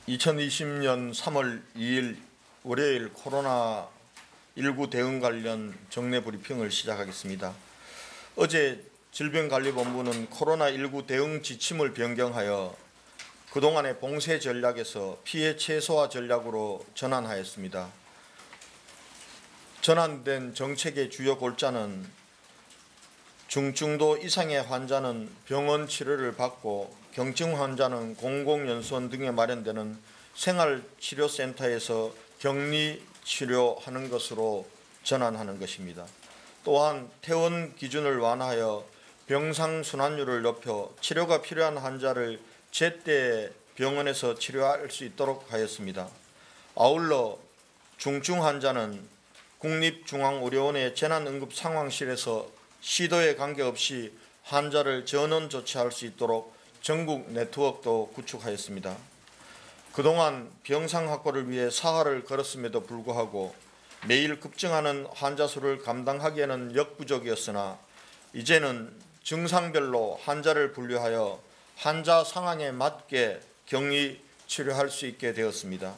2020년 3월 2일 월요일 코로나19 대응 관련 정례 브리핑을 시작하겠습니다. 어제 질병관리본부는 코로나19 대응 지침을 변경하여 그동안의 봉쇄 전략에서 피해 최소화 전략으로 전환하였습니다. 전환된 정책의 주요 골자는 중증도 이상의 환자는 병원 치료를 받고 경증 환자는 공공연수원 등에 마련되는 생활치료센터에서 격리 치료하는 것으로 전환하는 것입니다. 또한 퇴원 기준을 완화하여 병상 순환율을 높여 치료가 필요한 환자를 제때 병원에서 치료할 수 있도록 하였습니다. 아울러 중증 환자는 국립중앙의료원의 재난응급상황실에서 시도에 관계없이 환자를 전원 조치할 수 있도록 전국 네트워크도 구축하였습니다. 그동안 병상 확보를 위해 사활을 걸었음에도 불구하고 매일 급증하는 환자 수를 감당하기에는 역부족이었으나 이제는 증상별로 환자를 분류하여 환자 상황에 맞게 격리 치료할 수 있게 되었습니다.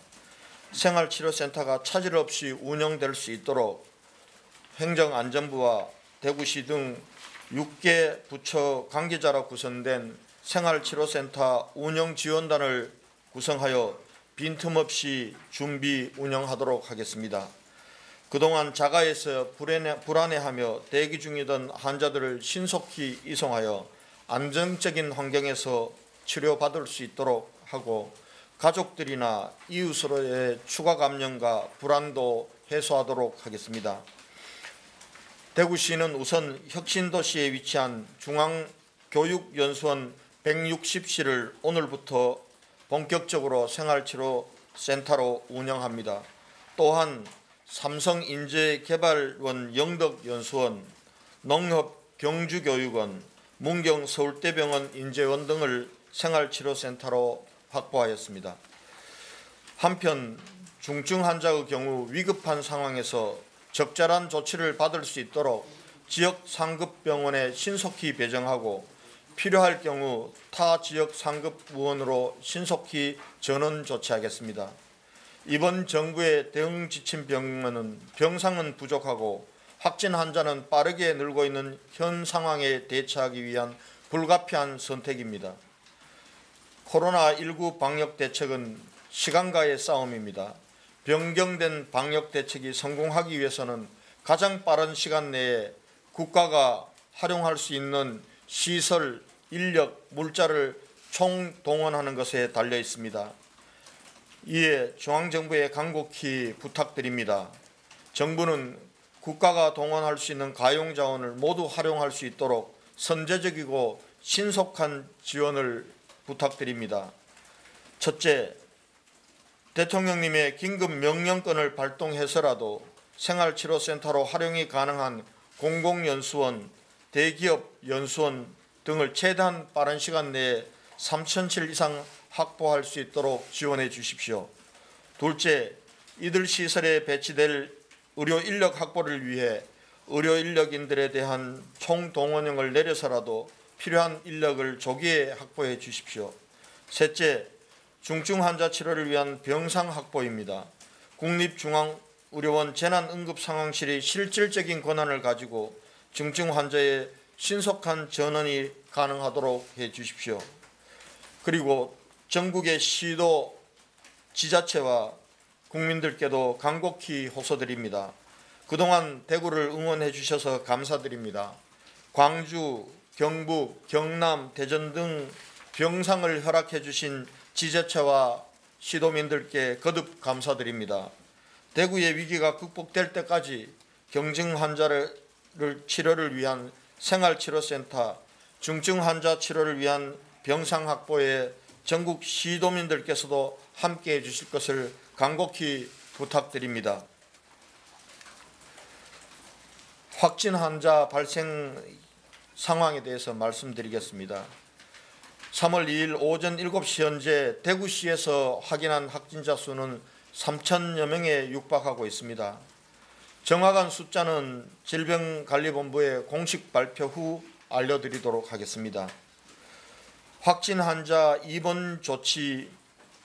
생활치료센터가 차질 없이 운영될 수 있도록 행정안전부와 대구시 등 6개 부처 관계자로 구성된 생활치료센터 운영지원단을 구성하여 빈틈없이 준비 운영하도록 하겠습니다. 그동안 자가에서 불안해하며 대기 중이던 환자들을 신속히 이송하여 안정적인 환경에서 치료받을 수 있도록 하고 가족들이나 이웃으로의 추가 감염과 불안도 해소하도록 하겠습니다. 대구시는 우선 혁신도시에 위치한 중앙교육연수원 160실을 오늘부터 본격적으로 생활치료센터로 운영합니다. 또한 삼성인재개발원 영덕연수원, 농협경주교육원, 문경서울대병원 인재원 등을 생활치료센터로 확보하였습니다. 한편 중증 환자의 경우 위급한 상황에서 적절한 조치를 받을 수 있도록 지역 상급병원에 신속히 배정하고 필요할 경우 타 지역 상급의원으로 신속히 전원 조치하겠습니다. 이번 정부의 대응 지침 병원은 병상은 부족하고 확진 환자는 빠르게 늘고 있는 현 상황에 대처하기 위한 불가피한 선택입니다. 코로나19 방역 대책은 시간과의 싸움입니다. 변경된 방역 대책이 성공하기 위해서는 가장 빠른 시간 내에 국가가 활용할 수 있는 시설, 인력, 물자를 총동원하는 것에 달려 있습니다. 이에 중앙정부에 간곡히 부탁드립니다. 정부는 국가가 동원할 수 있는 가용자원을 모두 활용할 수 있도록 선제적이고 신속한 지원을 부탁드립니다. 첫째, 대통령님의 긴급 명령권을 발동해서라도 생활치료센터로 활용이 가능한 공공연수원, 대기업 연수원 등을 최대한 빠른 시간 내에 3,000실 이상 확보할 수 있도록 지원해 주십시오. 둘째, 이들 시설에 배치될 의료 인력 확보를 위해 의료 인력인들에 대한 총동원령을 내려서라도 필요한 인력을 조기에 확보해 주십시오. 셋째, 중증 환자 치료를 위한 병상 확보입니다. 국립중앙의료원 재난응급상황실이 실질적인 권한을 가지고 중증 환자의 신속한 전원이 가능하도록 해 주십시오. 그리고 전국의 시도, 지자체와 국민들께도 간곡히 호소드립니다. 그동안 대구를 응원해 주셔서 감사드립니다. 광주, 경북, 경남, 대전 등 병상을 허락해 주신 지자체와 시도민들께 거듭 감사드립니다. 대구의 위기가 극복될 때까지 경증 환자를 치료를 위한 생활치료센터, 중증 환자 치료를 위한 병상 확보에 전국 시도민들께서도 함께해 주실 것을 간곡히 부탁드립니다. 확진 환자 발생 상황에 대해서 말씀드리겠습니다. 3월 2일 오전 7시 현재 대구시에서 확인한 확진자 수는 3,000여 명에 육박하고 있습니다. 정확한 숫자는 질병관리본부의 공식 발표 후 알려드리도록 하겠습니다. 확진 환자 입원 조치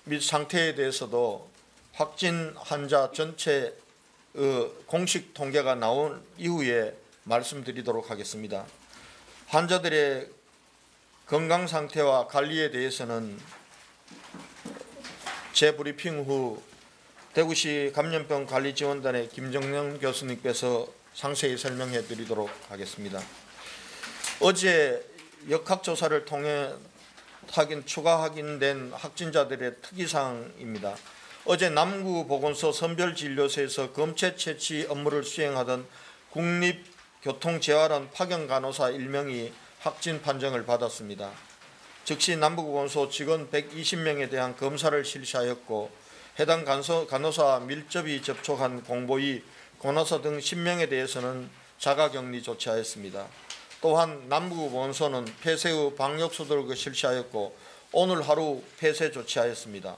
및 상태에 대해서도 확진 환자 전체 공식 통계가 나온 이후에 말씀드리도록 하겠습니다. 환자들의 건강 상태와 관리에 대해서는 재브리핑 후 대구시 감염병관리지원단의 김정영 교수님께서 상세히 설명해 드리도록 하겠습니다. 어제 역학조사를 통해 추가 확인된 확진자들의 특이사항입니다. 어제 남구보건소 선별진료소에서 검체 채취 업무를 수행하던 국립교통재활원 파견간호사 1명이 확진 판정을 받았습니다. 즉시 남부보건소 직원 120명에 대한 검사를 실시하였고 해당 간호사와 밀접히 접촉한 공보위, 간호사 등 10명에 대해서는 자가격리 조치하였습니다. 또한 남부보건소는 폐쇄 후 방역수도를 실시하였고 오늘 하루 폐쇄 조치하였습니다.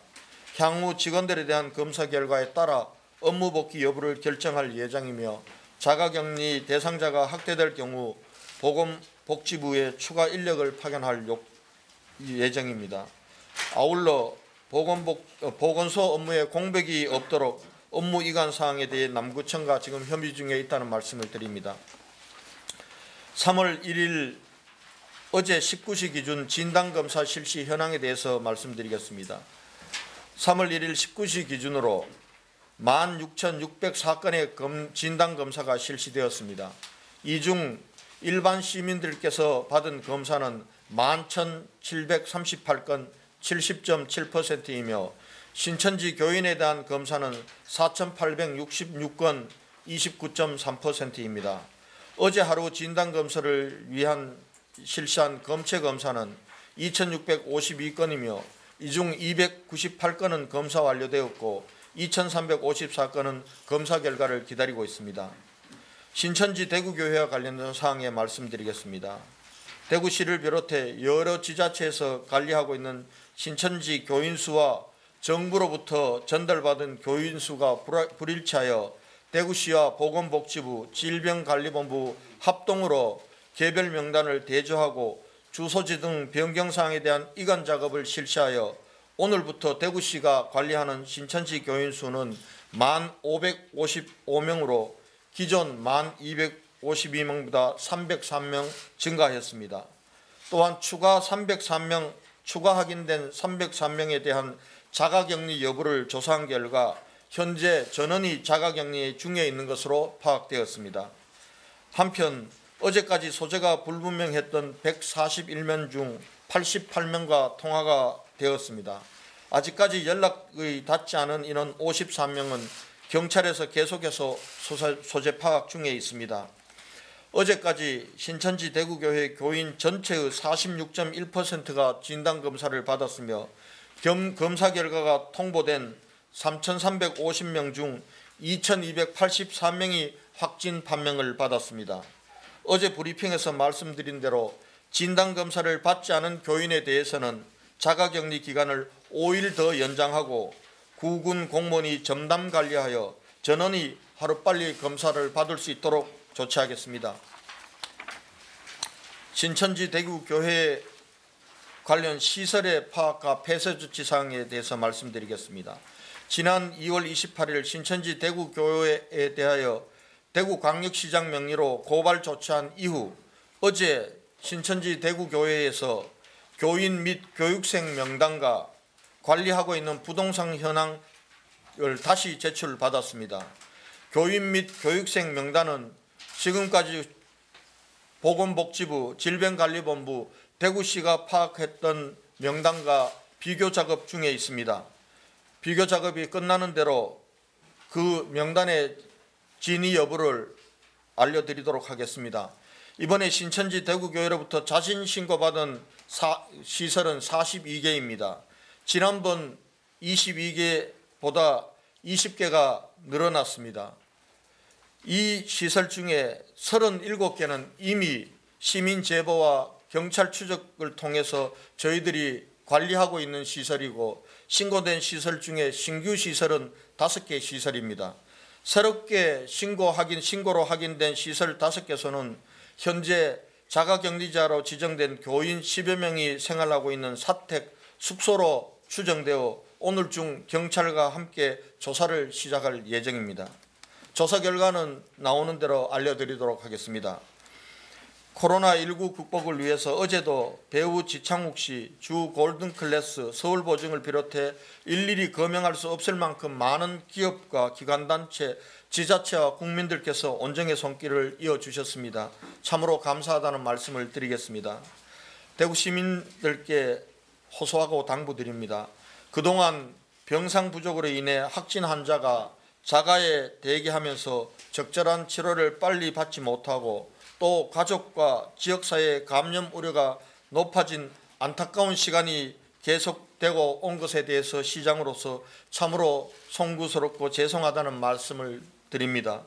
향후 직원들에 대한 검사 결과에 따라 업무 복귀 여부를 결정할 예정이며 자가격리 대상자가 확대될 경우 보건복지부에 추가 인력을 파견할 예정입니다. 아울러 보건소 업무에 공백이 없도록 업무 이관 사항에 대해 남구청과 지금 협의 중에 있다는 말씀을 드립니다. 3월 1일 어제 19시 기준 진단검사 실시 현황에 대해서 말씀드리겠습니다. 3월 1일 19시 기준으로 16,604건의 진단검사가 실시되었습니다. 이 중 일반 시민들께서 받은 검사는 11,738건 70.7%이며 신천지 교인에 대한 검사는 4,866건 29.3%입니다. 어제 하루 진단검사를 위한 실시한 검체검사는 2,652건이며 이 중 298건은 검사 완료되었고 2,354건은 검사 결과를 기다리고 있습니다. 신천지 대구교회와 관련된 사항에 말씀드리겠습니다. 대구시를 비롯해 여러 지자체에서 관리하고 있는 신천지 교인수와 정부로부터 전달받은 교인수가 불일치하여 대구시와 보건복지부, 질병관리본부 합동으로 개별 명단을 대조하고 주소지 등 변경사항에 대한 이관 작업을 실시하여 오늘부터 대구시가 관리하는 신천지 교인 수는 1,555명으로 기존 1,252명보다 303명 증가했습니다. 또한 추가 확인된 303명에 대한 자가격리 여부를 조사한 결과 현재 전원이 자가격리 중에 있는 것으로 파악되었습니다. 한편 어제까지 소재가 불분명했던 141명 중 88명과 통화가 되었습니다. 아직까지 연락이 닿지 않은 인원 53명은 경찰에서 계속해서 소재 파악 중에 있습니다. 어제까지 신천지 대구교회 교인 전체의 46.1%가 진단검사를 받았으며 검사 결과가 통보된 3,350명 중 2,284명이 확진 판명을 받았습니다. 어제 브리핑에서 말씀드린 대로 진단검사를 받지 않은 교인에 대해서는 자가격리 기간을 5일 더 연장하고 구군 공무원이 전담 관리하여 전원이 하루빨리 검사를 받을 수 있도록 조치하겠습니다. 신천지 대구교회 관련 시설의 파악과 폐쇄 조치 사항에 대해서 말씀드리겠습니다. 지난 2월 28일 신천지 대구교회에 대하여 대구광역시장 명의로 고발 조치한 이후 어제 신천지 대구교회에서 교인 및 교육생 명단과 관리하고 있는 부동산 현황을 다시 제출받았습니다. 교인 및 교육생 명단은 지금까지 보건복지부, 질병관리본부, 대구시가 파악했던 명단과 비교 작업 중에 있습니다. 비교 작업이 끝나는 대로 그 명단의 진위 여부를 알려드리도록 하겠습니다. 이번에 신천지 대구교회로부터 자신 신고받은 시설은 42개입니다. 지난번 22개보다 20개가 늘어났습니다. 이 시설 중에 37개는 이미 시민 제보와 경찰 추적을 통해서 저희들이 관리하고 있는 시설이고 신고된 시설 중에 신규 시설은 5개 시설입니다. 새롭게 신고로 확인된 시설 5개소는 현재 자가격리자로 지정된 교인 10여 명이 생활하고 있는 사택 숙소로 추정되어 오늘 중 경찰과 함께 조사를 시작할 예정입니다. 조사 결과는 나오는 대로 알려드리도록 하겠습니다. 코로나19 극복을 위해서 어제도 배우 지창욱 씨, 주 골든클래스, 서울보증을 비롯해 일일이 거명할 수 없을 만큼 많은 기업과 기관단체, 지자체와 국민들께서 온정의 손길을 이어주셨습니다. 참으로 감사하다는 말씀을 드리겠습니다. 대구 시민들께 호소하고 당부드립니다. 그동안 병상 부족으로 인해 확진 환자가 자가에 대기하면서 적절한 치료를 빨리 받지 못하고 또 가족과 지역사회의 감염 우려가 높아진 안타까운 시간이 계속되고 온 것에 대해서 시장으로서 참으로 송구스럽고 죄송하다는 말씀을 드립니다.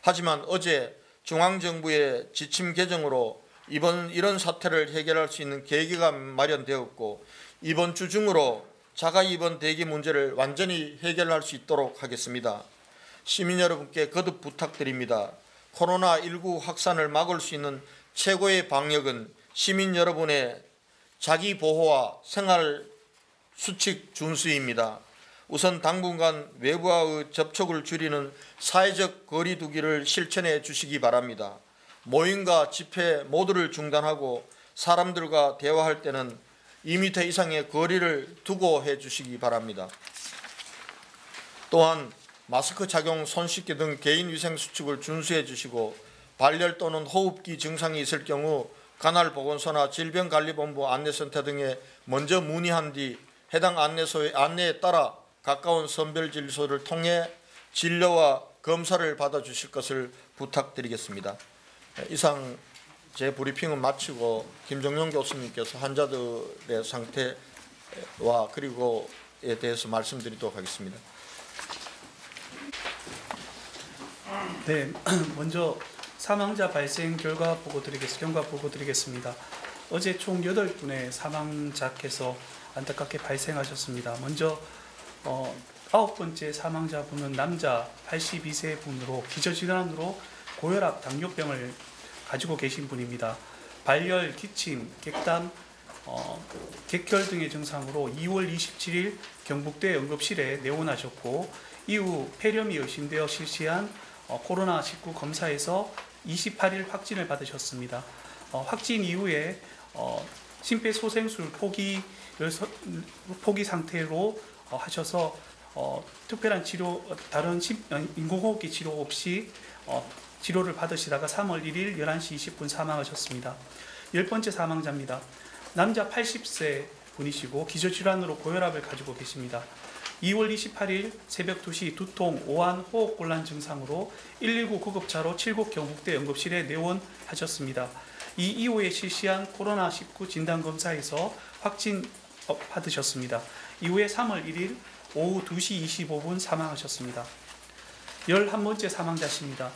하지만 어제 중앙정부의 지침 개정으로 이런 사태를 해결할 수 있는 계기가 마련되었고 이번 주 중으로 자가 입원 대기 문제를 완전히 해결할 수 있도록 하겠습니다. 시민 여러분께 거듭 부탁드립니다. 코로나19 확산을 막을 수 있는 최고의 방역은 시민 여러분의 자기 보호와 생활 수칙 준수입니다. 우선 당분간 외부와의 접촉을 줄이는 사회적 거리 두기를 실천해 주시기 바랍니다. 모임과 집회 모두를 중단하고 사람들과 대화할 때는 2m 이상의 거리를 두고 해 주시기 바랍니다. 또한 마스크 착용, 손 씻기 등 개인위생 수칙을 준수해 주시고 발열 또는 호흡기 증상이 있을 경우 관할 보건소나 질병관리본부 안내센터 등에 먼저 문의한 뒤 해당 안내소의 안내에 따라 가까운 선별진료소를 통해 진료와 검사를 받아주실 것을 부탁드리겠습니다. 이상 제 브리핑은 마치고 김정용 교수님께서 환자들의 상태와 그리고에 대해서 말씀드리도록 하겠습니다. 네, 먼저 사망자 발생 경과 보고 드리겠습니다. 어제 총 8분의 사망자께서 안타깝게 발생하셨습니다. 먼저 9번째 사망자분은 남자 82세 분으로 기저질환으로 고혈압, 당뇨병을 가지고 계신 분입니다. 발열, 기침, 객담, 객결 등의 증상으로 2월 27일 경북대 응급실에 내원하셨고 이후 폐렴이 의심되어 실시한 코로나19 검사에서 28일 확진을 받으셨습니다. 확진 이후에 심폐소생술 포기 상태로 하셔서 특별한 치료, 다른 인공호흡기 치료 없이 치료를 받으시다가 3월 1일 11시 20분 사망하셨습니다. 10번째 사망자입니다. 남자 80세 분이시고 기저질환으로 고혈압을 가지고 계십니다. 2월 28일 새벽 2시 두통, 오한, 호흡곤란 증상으로 119 구급차로 칠곡 경북대 응급실에 내원하셨습니다. 이 이후에 실시한 코로나19 진단검사에서 확진 받으셨습니다. 이후에 3월 1일 오후 2시 25분 사망하셨습니다. 11번째 사망자십니다.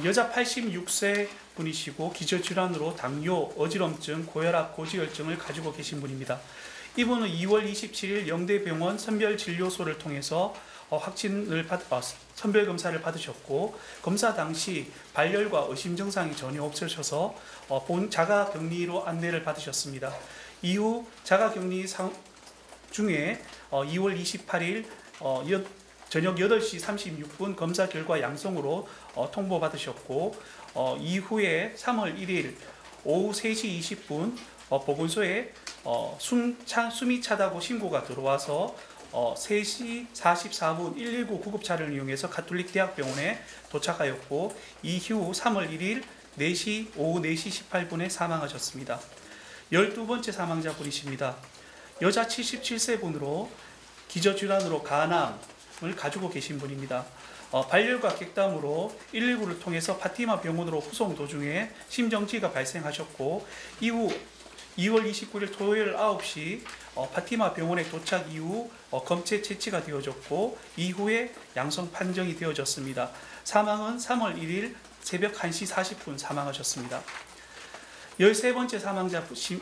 여자 86세 분이시고 기저질환으로 당뇨, 어지럼증, 고혈압, 고지혈증을 가지고 계신 분입니다. 이분은 2월 27일 영대병원 선별진료소를 통해서 선별검사를 받으셨고 검사 당시 발열과 의심 증상이 전혀 없으셔서 자가격리로 안내를 받으셨습니다. 이후 자가격리 중에 2월 28일 저녁 8시 36분 검사 결과 양성으로 통보받으셨고 이후에 3월 1일 오후 3시 20분 보건소에 숨이 차다고 신고가 들어와서 3시 44분 119 구급차를 이용해서 가톨릭대학병원에 도착하였고 이후 3월 1일 오후 4시 18분에 사망하셨습니다. 12번째 사망자분이십니다. 여자 77세 분으로 기저질환으로 간암을 가지고 계신 분입니다. 발열과 객담으로 119를 통해서 파티마 병원으로 후송 도중에 심정지가 발생하셨고 이후 2월 29일 토요일 9시 파티마 병원에 도착 이후 검체 채취가 되어졌고 이후에 양성 판정이 되어졌습니다. 사망은 3월 1일 새벽 1시 40분 사망하셨습니다. 13번째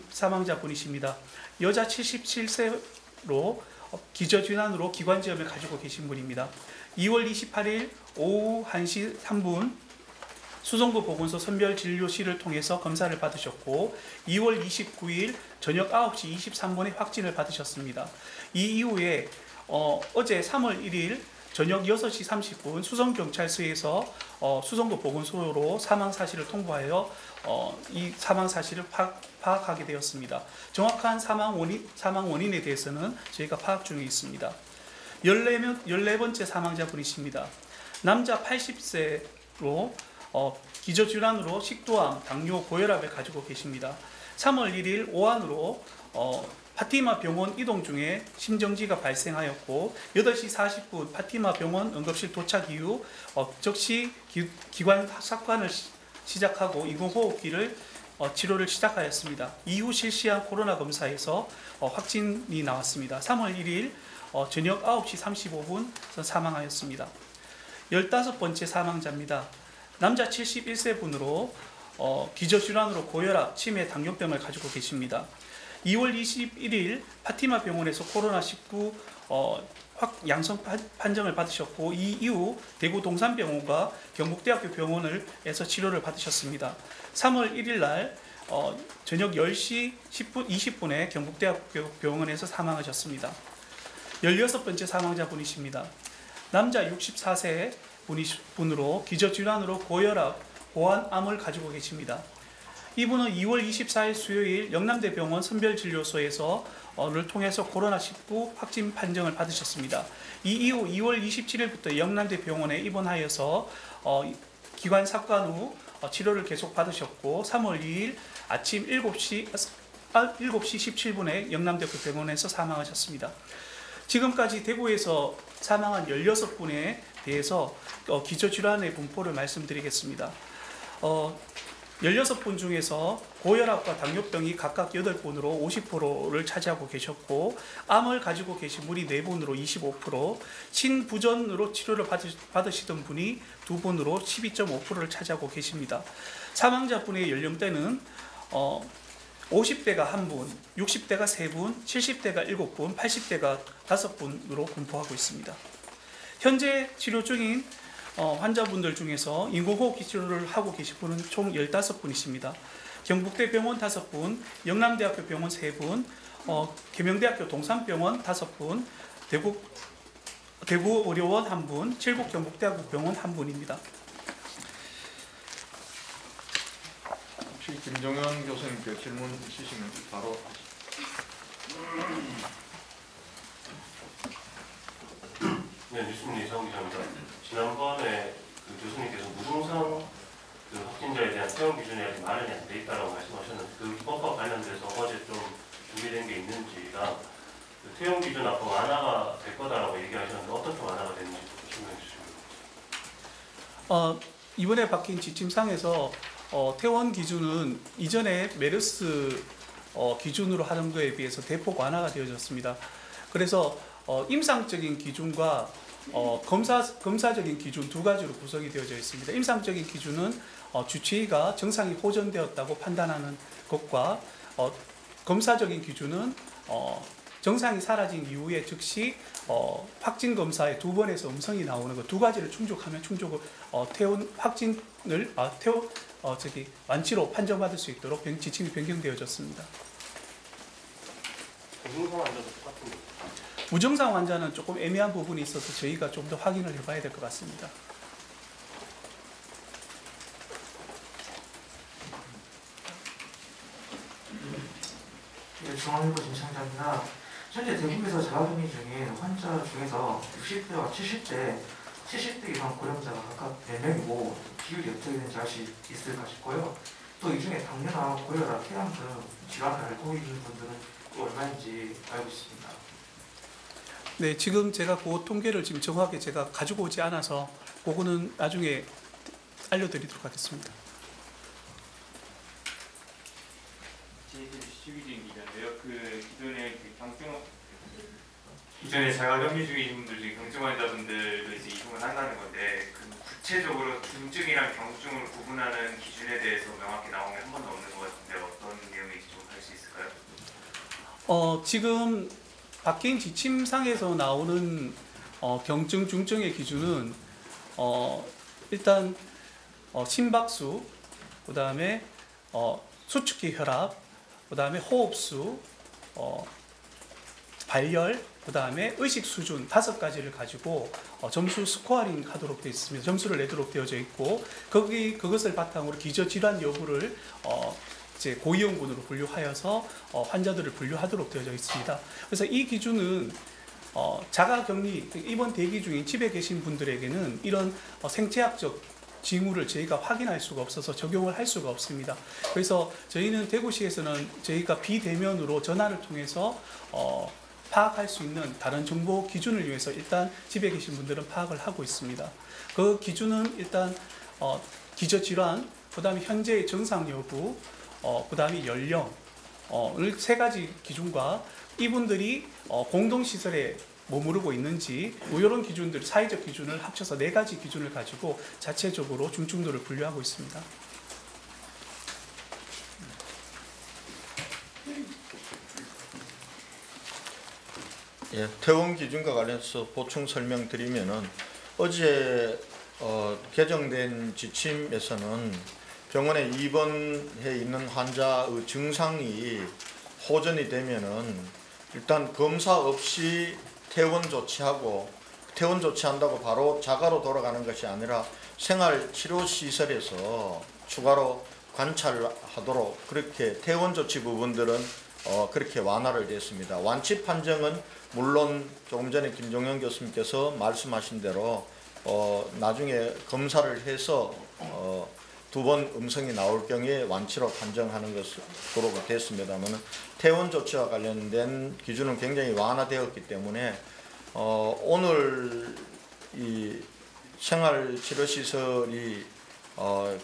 사망자분이십니다. 여자 77세로 기저질환으로 기관지염을 가지고 계신 분입니다. 2월 28일 오후 1시 3분 수성구 보건소 선별진료실을 통해서 검사를 받으셨고 2월 29일 저녁 9시 23분에 확진을 받으셨습니다. 이 이후에 어제 3월 1일 저녁 6시 30분 수성경찰서에서 수성구 보건소로 사망 사실을 통보하여 이 사망 사실을 파악하게 되었습니다. 정확한 사망 원인에 대해서는 저희가 파악 중에 있습니다. 14번째 사망자분이십니다. 남자 80세로 기저질환으로 식도암, 당뇨, 고혈압을 가지고 계십니다. 3월 1일 오한으로 파티마 병원 이동 중에 심정지가 발생하였고 8시 40분 파티마 병원 응급실 도착 이후 즉시 기관 삭관을 시작하고 인공호흡기를 치료를 시작하였습니다. 이후 실시한 코로나 검사에서 확진이 나왔습니다. 3월 1일 저녁 9시 35분 사망하였습니다. 15번째 사망자입니다. 남자 71세 분으로 기저질환으로 고혈압, 치매, 당뇨병을 가지고 계십니다. 2월 21일 파티마 병원에서 코로나19 양성 판정을 받으셨고 이 이후 대구 동산병원과 경북대학교 병원에서 치료를 받으셨습니다. 3월 1일 날 저녁 10시 20분에 경북대학교 병원에서 사망하셨습니다. 16번째 사망자분이십니다. 남자 64세 분으로 기저질환으로 고혈압, 고환암을 가지고 계십니다. 이분은 2월 24일 수요일 영남대병원 선별진료소를 통해서 코로나19 확진 판정을 받으셨습니다. 이 이후 2월 27일부터 영남대병원에 입원하여서 기관 삭관 후 치료를 계속 받으셨고 3월 2일 아침 7시 17분에 영남대병원에서 사망하셨습니다. 지금까지 대구에서 사망한 16분에 대해서 기저질환의 분포를 말씀드리겠습니다. 16분 중에서 고혈압과 당뇨병이 각각 8분으로 50%를 차지하고 계셨고 암을 가지고 계신 분이 4분으로 25%, 신부전으로 치료를 받으시던 분이 2분으로 12.5%를 차지하고 계십니다. 사망자분의 연령대는 50대가 1분, 60대가 3분, 70대가 7분, 80대가 5분으로 분포하고 있습니다. 현재 치료 중인 환자분들 중에서 인공호흡기 치료를 하고 계신 분은 총 15분이십니다. 경북대 병원 5분, 영남대학교 병원 3분, 계명대학교 동산병원 5분, 대구의료원 1분, 칠곡 경북대학교 병원 1분입니다. 혹시 김정현 교수님께 질문 있으시면 바로 네, 뉴스민 이성 기자입니다. 지난번에 교수님께서 무증상 확진자에 대한 채용 기준이 아직 마련이 안 돼 있다고 말씀하셨는데 그 입법과 관련돼서 어제 좀 준비된 게 있는지랑 채용 기준 앞으로 완화가 될 거다라고 얘기하셨는데 어떻게 완화가 되는지 설명해 주시면. 이번에 바뀐 지침상에서 퇴원 기준은 이전에 메르스 기준으로 하는 것에 비해서 대폭 완화가 되어졌습니다. 그래서 임상적인 기준과 검사적인 기준 두 가지로 구성이 되어져 있습니다. 임상적인 기준은 주치의가 증상이 호전되었다고 판단하는 것과 검사적인 기준은 증상이 사라진 이후에 즉시 확진 검사에 2번에서 음성이 나오는 것 두 가지를 충족하면 퇴원 확진을 완치로 판정받을 수 있도록 지침이 변경되어졌습니다. 무증상 환자도 똑같은 거. 무증상 환자는 조금 애매한 부분이 있어서 저희가 좀 더 확인을 해봐야 될 것 같습니다. 네, 중앙일보 김창자입니다. 현재 대구에서 자가격리 중인 환자 중에서 60대와 70대 이상 고령자가 각각 4명이고 비율이 어떻게 되는지 알 수 있을까 싶고요. 또 이 중에 당뇨나 고혈압, 폐암 등 질환을 앓고 있는 분들은 또 얼마인지 알고 있습니다. 네, 지금 제가 그 통계를 지금 정확하게 제가 가지고 오지 않아서 그거는 나중에 알려드리도록 하겠습니다. 시기진 기자인데요. 기존에 자가격리 중이신 분들 중에 경증 환자분들도 이제 이송을 한다는 건데 구체적으로 중증이랑 경증을 구분하는 기준에 대해서 명확히 나온 게 한 번도 없는 것 같은데 어떤 내용인지 좀 알 수 있을까요? 지금 바뀐 지침상에서 나오는 경증, 중증의 기준은 일단 심박수, 그 다음에 수축기 혈압, 그 다음에 호흡수, 발열, 그 다음에 의식 수준 5가지를 가지고 점수 스코어링 하도록 되어 있습니다. 점수를 내도록 되어져 있고 그것을 바탕으로 기저질환 여부를 이제 고위험군으로 분류하여서 환자들을 분류하도록 되어져 있습니다. 그래서 이 기준은 자가격리 입원 대기 중인 집에 계신 분들에게는 이런 생체학적 징후를 저희가 확인할 수가 없어서 적용을 할 수가 없습니다. 그래서 저희는 대구시에서는 저희가 비대면으로 전화를 통해서 파악할 수 있는 다른 정보 기준을 위해서 일단 집에 계신 분들은 파악을 하고 있습니다. 그 기준은 일단 기저질환, 그 다음에 현재의 정상 여부, 그 다음에 연령을 3가지 기준과 이분들이 공동시설에 머무르고 있는지 이런 기준들, 사회적 기준을 합쳐서 4가지 기준을 가지고 자체적으로 중증도를 분류하고 있습니다. 예, 퇴원 기준과 관련해서 보충 설명드리면은 어제 개정된 지침에서는 병원에 입원해 있는 환자의 증상이 호전이 되면은 일단 검사 없이 퇴원 조치하고 퇴원 조치한다고 바로 자가로 돌아가는 것이 아니라 생활치료시설에서 추가로 관찰하도록 그렇게 퇴원 조치 부분들은 그렇게 완화를 됐습니다. 완치 판정은 물론 조금 전에 김종영 교수님께서 말씀하신 대로 나중에 검사를 해서 2번 음성이 나올 경우에 완치로 판정하는 것으로 됐습니다만 퇴원 조치와 관련된 기준은 굉장히 완화되었기 때문에 오늘 이 생활치료시설이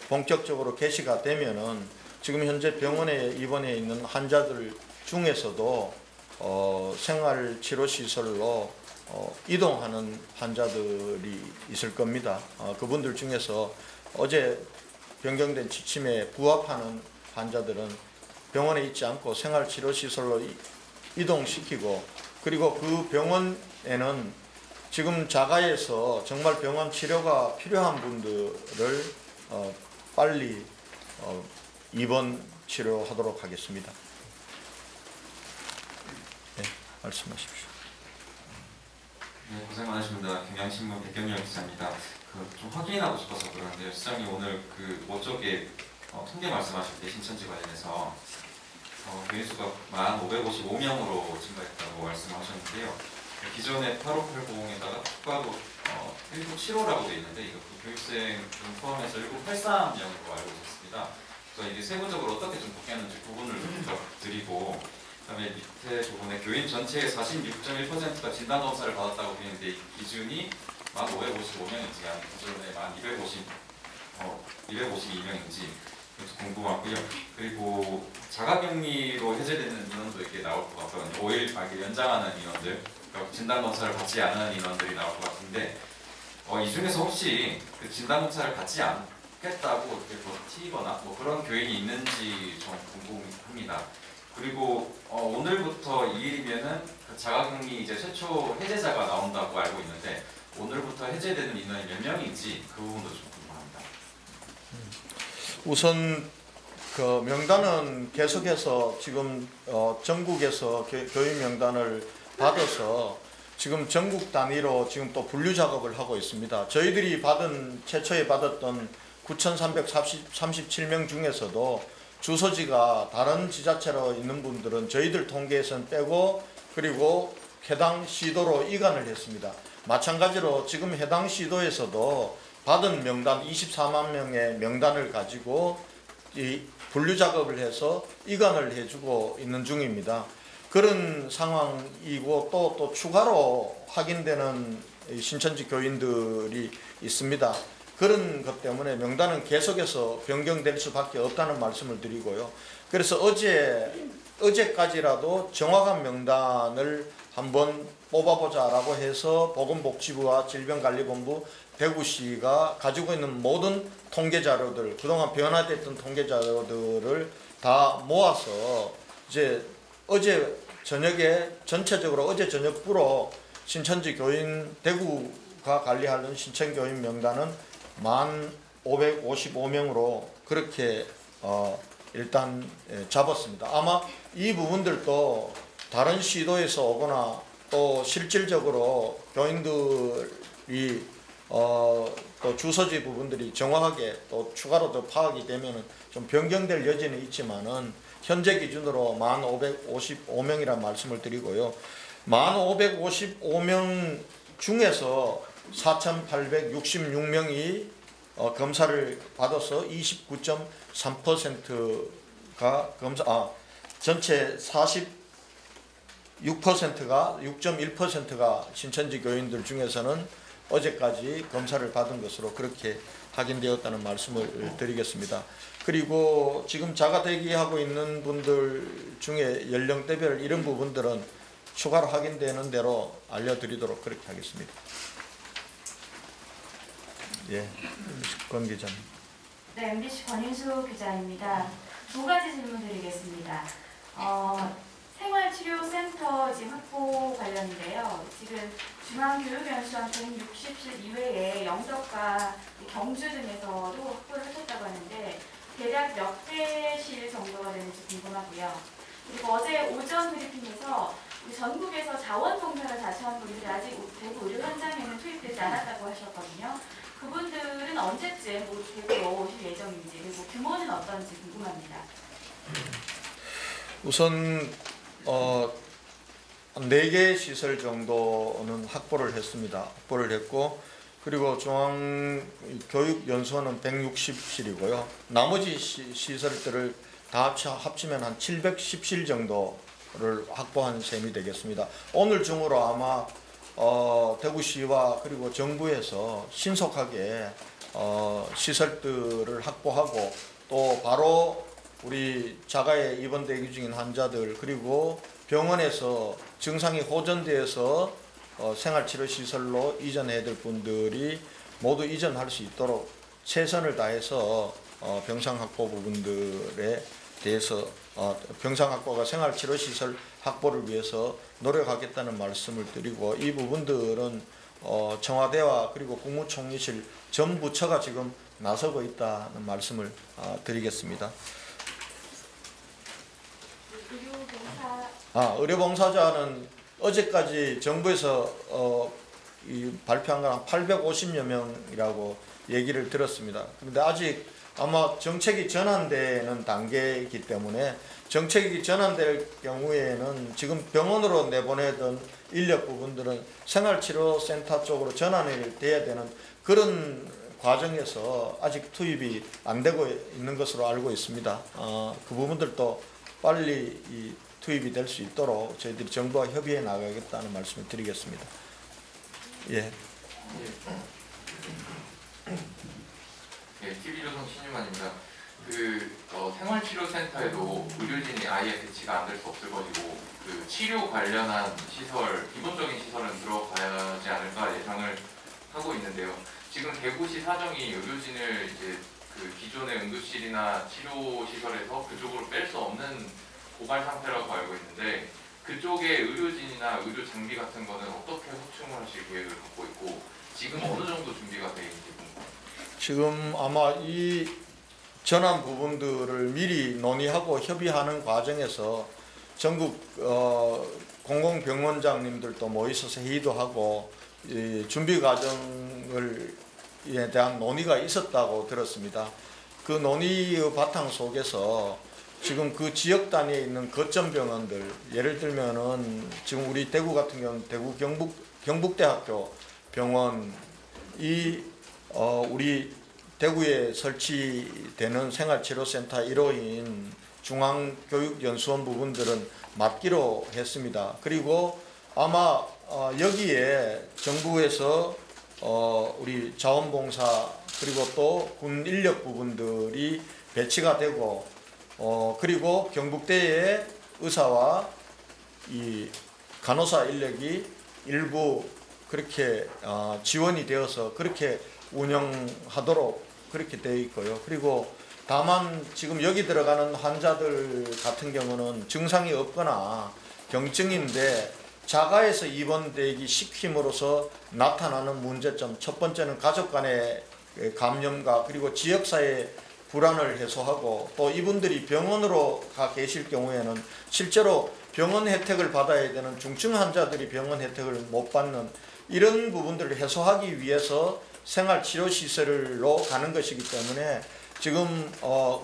본격적으로 개시가 되면은 지금 현재 병원에 입원해 있는 환자들 중에서도 생활치료시설로 이동하는 환자들이 있을 겁니다. 그분들 중에서 어제 변경된 지침에 부합하는 환자들은 병원에 있지 않고 생활치료시설로 이동시키고 그리고 그 병원에는 지금 자가에서 정말 병원 치료가 필요한 분들을 빨리 입원 치료하도록 하겠습니다. 네, 말씀하십시오. 네, 고생 많으십니다. 경향신문 백경렬 기자입니다. 좀 확인하고 싶어서 그러는데요. 시장님 오늘 그 모쪽에 통계 말씀하실 때 신천지 관련해서 교인수가 1,555명으로 증가했다고 말씀하셨는데요. 기존에 8580에다가 추가로 1975라고 되어 있는데 이거 교육생 좀 포함해서 1983명으로 알고 있었습니다. 그래서 이게 세부적으로 어떻게 좀 바뀌었는지 부분을 좀 드리고 그다음에 밑에 부분에 교인 전체의 46.1%가 진단검사를 받았다고 되어 있는데 이 기준이 1,555명인지 아니면 기존에 252명인지 궁금하고요. 그리고 자가격리로 해제되는 인원도 이렇게 나올 것 같거든요. 5일 연장하는 인원들, 진단검사를 받지 않은 인원들이 나올 것 같은데 이 중에서 혹시 그 진단검사를 받지 않겠다고 이렇게 버티거나 뭐 그런 교인이 있는지 좀 궁금합니다. 그리고 오늘부터 2일이면은 그 자가격리 이제 최초 해제자가 나온다고 알고 있는데 오늘부터 해제되는 인원이 몇 명인지 그 부분도 좀 궁금합니다. 우선 그 명단은 계속해서 지금 전국에서 교인 명단을 받아서 지금 전국 단위로 지금 또 분류 작업을 하고 있습니다. 저희들이 최초에 받았던 9,337명 중에서도 주소지가 다른 지자체로 있는 분들은 저희들 통계에서는 빼고 그리고 해당 시도로 이관을 했습니다. 마찬가지로 지금 해당 시도에서도 받은 명단 24만 명의 명단을 가지고 이 분류 작업을 해서 이관을 해주고 있는 중입니다. 그런 상황이고 또 추가로 확인되는 신천지 교인들이 있습니다. 그런 것 때문에 명단은 계속해서 변경될 수밖에 없다는 말씀을 드리고요. 그래서 어제까지라도 정확한 명단을 한번 뽑아보자라고 해서 보건복지부와 질병관리본부 대구시가 가지고 있는 모든 통계 자료들, 그동안 변화됐던 통계 자료들을 다 모아서 이제 어제 저녁에 전체적으로 어제 저녁부로 신천지 교인 대구가 관리하는 신천교인 명단은 555명으로 그렇게 일단 잡았습니다. 아마 이 부분들도 다른 시도에서 오거나 또 실질적으로 교인들이 또 주소지 부분들이 정확하게 또 추가로 더 파악이 되면은 좀 변경될 여지는 있지만은 현재 기준으로 1,555명이라는 말씀을 드리고요. 1,555명 중에서 4,866명이 검사를 받아서 29.3%가 전체 46%가 6.1%가 신천지 교인들 중에서는 어제까지 검사를 받은 것으로 그렇게 확인되었다는 말씀을 드리겠습니다. 그리고 지금 자가 대기하고 있는 분들 중에 연령대별 이런 부분들은 추가로 확인되는 대로 알려드리도록 그렇게 하겠습니다. 예, 권 기자님. 네, MBC 권인수 기자입니다. 두 가지 질문 드리겠습니다. 생활치료센터 확보 관련인데요. 지금 중앙교육연수원 160실 이외에 영덕과 경주 등에서도 확보를 하셨다고 하는데 대략 몇 대실 정도가 되는지 궁금하고요. 그리고 어제 오전 브리핑에서 전국에서 자원봉사를 자처한 분들이 아직 대구 의료 현장에는 투입되지 않았다고 하셨거든요. 그분들은 언제쯤 대구로 오실 예정인지 그리고 규모는 어떤지 궁금합니다. 우선 4개 시설 정도는 확보를 했습니다. 확보를 했고 그리고 중앙교육연수원은 160실이고요. 나머지 시설들을 다 합치면 한 710실 정도를 확보한 셈이 되겠습니다. 오늘 중으로 아마 대구시와 그리고 정부에서 신속하게 시설들을 확보하고 또 바로 우리 자가에 입원 대기 중인 환자들 그리고 병원에서 증상이 호전되어서 생활치료시설로 이전해야 될 분들이 모두 이전할 수 있도록 최선을 다해서 병상 확보 부분들에 대해서 병상 확보가 생활치료시설 확보를 위해서 노력하겠다는 말씀을 드리고 이 부분들은 청와대와 그리고 국무총리실 전 부처가 지금 나서고 있다는 말씀을 드리겠습니다. 의료봉사자는 어제까지 정부에서 발표한 건 한 850여 명이라고 얘기를 들었습니다. 그런데 아직 아마 정책이 전환되는 단계이기 때문에 정책이 전환될 경우에는 지금 병원으로 내보내던 인력 부분들은 생활치료센터 쪽으로 전환이 돼야 되는 그런 과정에서 아직 투입이 안 되고 있는 것으로 알고 있습니다. 그 부분들도 빨리 투입이 될 수 있도록 저희들이 정부와 협의해 나가겠다는 말씀을 드리겠습니다. 예. 네, TV조선 신유만입니다. 생활치료센터에도 의료진이 아예 배치가 안 될 수 없을 것이고 치료 관련한 시설, 기본적인 시설은 들어가야지 않을까 예상을 하고 있는데요. 지금 대구시 사정이 의료진을 이제 기존의 응급실이나 치료시설에서 그쪽으로 뺄 수 없는 고갈 상태라고 알고 있는데 그쪽에 의료진이나 의료 장비 같은 거는 어떻게 확충을 하실 계획을 갖고 있고 지금 어느 정도 준비가 되어 있는지 궁금합니다. 지금 아마 이 전환 부분들을 미리 논의하고 협의하는 과정에서 전국 공공병원장님들도 모이셔서 회의도 하고 준비 과정에 대한 논의가 있었다고 들었습니다. 그 논의의 바탕 속에서 지금 그 지역 단위에 있는 거점 병원들 예를 들면은 지금 우리 대구 같은 경우는 대구 경북대학교 병원 우리 대구에 설치되는 생활치료센터 1호인 중앙교육연수원 부분들은 맡기로 했습니다. 그리고 아마 여기에 정부에서 우리 자원봉사 그리고 또 군 인력 부분들이 배치가 되고 그리고 경북대의 의사와 이 간호사 인력이 일부 그렇게 지원이 되어서 그렇게 운영하도록 그렇게 되어 있고요. 그리고 다만 지금 여기 들어가는 환자들 같은 경우는 증상이 없거나 경증인데 자가에서 입원되기 시킴으로써 나타나는 문제점 첫 번째는 가족 간의 감염과 그리고 지역사회 불안을 해소하고 또 이분들이 병원으로 가 계실 경우에는 실제로 병원 혜택을 받아야 되는 중증 환자들이 병원 혜택을 못 받는 이런 부분들을 해소하기 위해서 생활치료시설로 가는 것이기 때문에 지금